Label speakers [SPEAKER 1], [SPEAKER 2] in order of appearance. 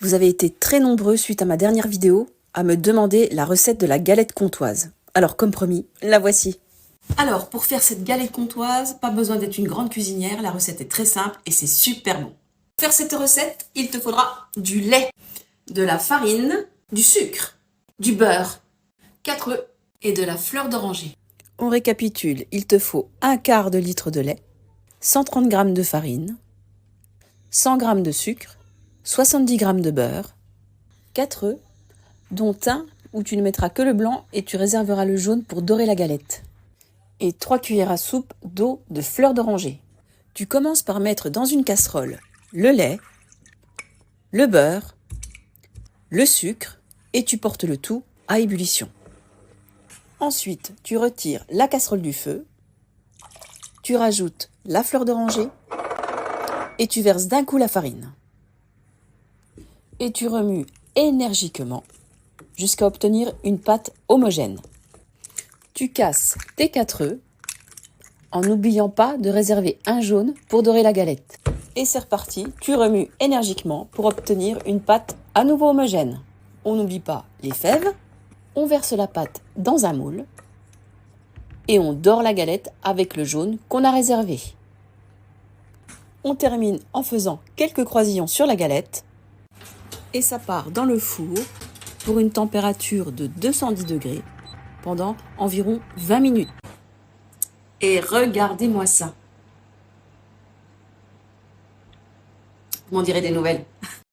[SPEAKER 1] Vous avez été très nombreux suite à ma dernière vidéo à me demander la recette de la galette comtoise. Alors comme promis, la voici. Alors pour faire cette galette comtoise, pas besoin d'être une grande cuisinière, la recette est très simple et c'est super bon. Pour faire cette recette, il te faudra du lait, de la farine, du sucre, du beurre, 4 œufs et de la fleur d'oranger. On récapitule, il te faut un quart de litre de lait, 130 g de farine, 100 g de sucre, 70 g de beurre, 4 œufs, dont un où tu ne mettras que le blanc et tu réserveras le jaune pour dorer la galette, et 3 cuillères à soupe d'eau de fleur d'oranger. Tu commences par mettre dans une casserole le lait, le beurre, le sucre et tu portes le tout à ébullition. Ensuite, tu retires la casserole du feu, tu rajoutes la fleur d'oranger et tu verses d'un coup la farine. Et tu remues énergiquement jusqu'à obtenir une pâte homogène. Tu casses tes 4 œufs en n'oubliant pas de réserver un jaune pour dorer la galette. Et c'est reparti, tu remues énergiquement pour obtenir une pâte à nouveau homogène. On n'oublie pas les fèves, on verse la pâte dans un moule et on dore la galette avec le jaune qu'on a réservé. On termine en faisant quelques croisillons sur la galette et ça part dans le four pour une température de 210 degrés pendant environ 20 minutes. Et regardez-moi ça. Vous m'en direz des nouvelles.